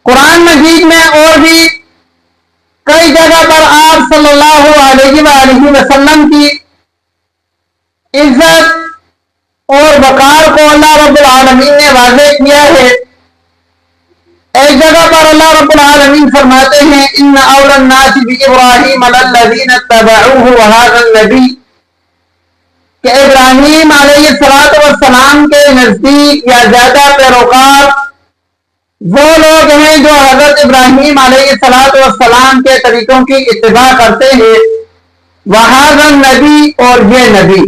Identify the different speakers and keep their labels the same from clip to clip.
Speaker 1: قرآن مجید میں اور بھی کئی جگہ پر آپ صلی اللہ علیہ وآلہ وسلم کی عزت اور وقار کو اللہ رب العالمین نے واضح کیا ہے۔ ایک جگہ پر اللہ رب العالمین فرماتے ہیں ان اول الناس بابراہیم للذین اتبعوہ وہذا النبی، کہ ابراہیم علیہ السلام کے نزدیک یا زیادہ پیروکار وہ لوگ ہیں جو حضرت ابراہیم علیہ السلام کے طریقوں کی اتباع کرتے ہیں۔ وہذا النبی، اور یہ نبی۔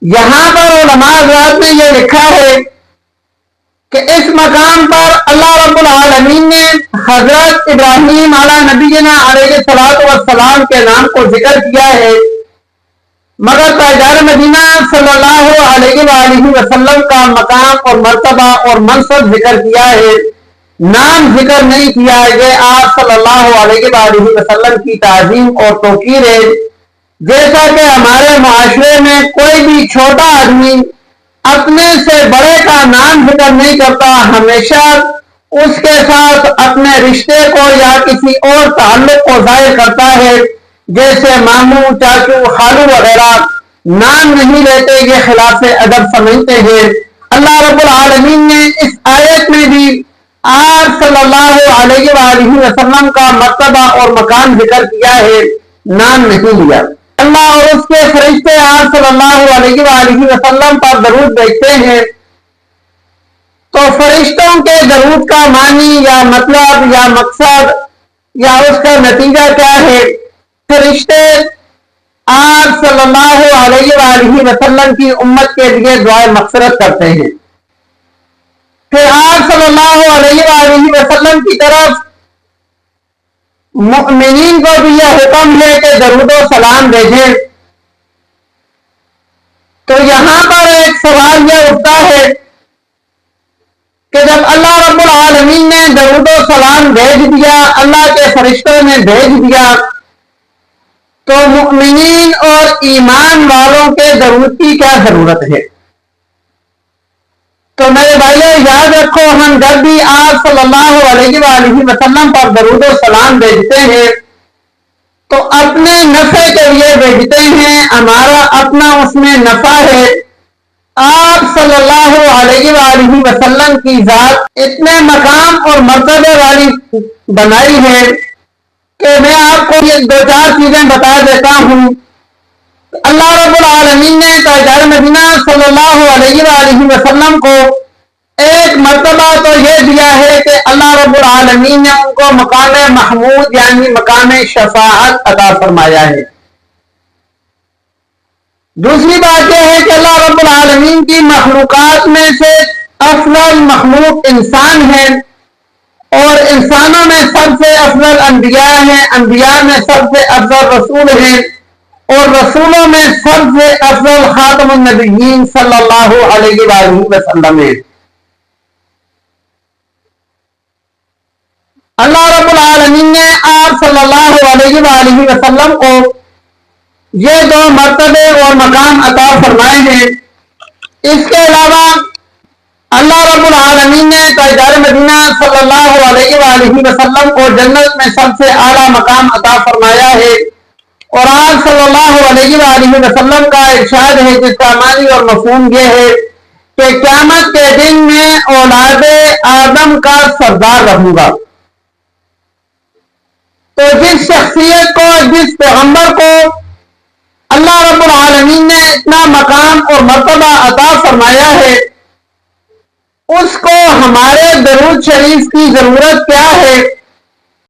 Speaker 1: یہاں پر علماء حضرات نے یہ لکھا ہے کہ اس مقام پر اللہ رب العالمین نے حضرت ابراہیم علی نبینا علیہ السلام کے نام کو ذکر کیا ہے، مگر تاجدار مدینہ صلی اللہ علیہ وآلہ وسلم کا مقام اور مرتبہ اور منصب ذکر کیا ہے، نام ذکر نہیں کیا ہے۔ یہ آپ صلی اللہ علیہ وآلہ وسلم کی تعظیم اور توقیر ہے۔ جیسا کہ ہمارے معاشرے میں کوئی بھی چھوٹا آدمی اپنے سے بڑے کا نام ذکر نہیں کرتا، ہمیشہ اس کے ساتھ اپنے رشتے کو یا کسی اور تعلق کو ظاہر کرتا ہے، جیسے ماموں، چاچو، خالو وغیرہ نام نہیں لیتے، یہ خلاف ادب سمجھتے ہیں۔ اللہ رب العالمین نے اس آیت میں بھی آپ صلی اللہ علیہ وآلہ وسلم کا مرتبہ اور مقام ذکر کیا ہے، نام نہیں لیا۔ اللہ اور اس کے فرشتے آپ صلی اللہ علیہ وآلہ وسلم پر درود بھیجتے ہیں، تو فرشتوں کے درود کا معنی یا مطلب یا مقصد یا اس کا نتیجہ کیا ہے؟ فرشتے آپ صلی اللہ علیہ وآلہ وسلم کی امت کے لیے دعائے مغفرت کرتے ہیں۔ پھر آپ صلی اللہ علیہ وآلہ وسلم کی طرف مؤمنین کو بھی یہ حکم ہے کہ درود و سلام بھیجیں۔ تو یہاں پر ایک سوال یہ اٹھتا ہے کہ جب اللہ رب العالمین نے درود و سلام بھیج دیا، اللہ کے فرشتوں نے بھیج دیا، تو مؤمنین اور ایمان والوں کے درود کی کیا ضرورت ہے؟ تو میرے بھائیو یاد رکھو، ہم جب بھی آپ صلی اللہ علیہ وآلہ وسلم پر درود و سلام بھیجتے ہیں تو اپنے نفع کے لیے بھیجتے ہیں، ہمارا اپنا اس میں نفع ہے۔ آپ صلی اللہ علیہ وآلہ وسلم کی ذات اتنے مقام اور مرتبے والی بنائی ہے کہ میں آپ کو یہ دو چار چیزیں بتا دیتا ہوں۔ اللہ رب العالمین نے تاجدار مدینہ صلی اللہ علیہ وآلہ وسلم کو ایک مرتبہ تو یہ دیا ہے کہ اللہ رب العالمین نے ان کو مقام محمود یعنی مقام شفاعت عطا فرمایا ہے۔ دوسری بات یہ ہے کہ اللہ رب العالمین کی مخلوقات میں سے افضل مخلوق انسان ہے، اور انسانوں میں سب سے افضل انبیاء ہیں، انبیاء میں سب سے افضل رسول ہیں، اور رسولوں میں سب سے افضل خاتم النبیین صلی اللہ علیہ وآلہ وسلم ہے۔ اللہ رب العالمین نے آپ صلی اللہ علیہ وآلہ وسلم کو یہ دو مرتبے اور مقام عطا فرمائے ہیں۔ اس کے علاوہ اللہ رب العالمین نے تاجدار مدینہ صلی اللہ علیہ وآلہ وسلم کو جنت میں سب سے اعلیٰ مقام عطا فرمایا ہے، اور آپ صلی اللہ علیہ وآلہ وسلم کا ارشاد ہے جس کا معنی اور مفہوم یہ ہے کہ قیامت کے دن میں اولاد آدم کا سردار رہوں گا۔ تو جس شخصیت کو، جس پیغمبر کو اللہ رب العالمین نے اتنا مقام اور مرتبہ عطا فرمایا ہے، اس کو ہمارے درود شریف کی ضرورت کیا ہے؟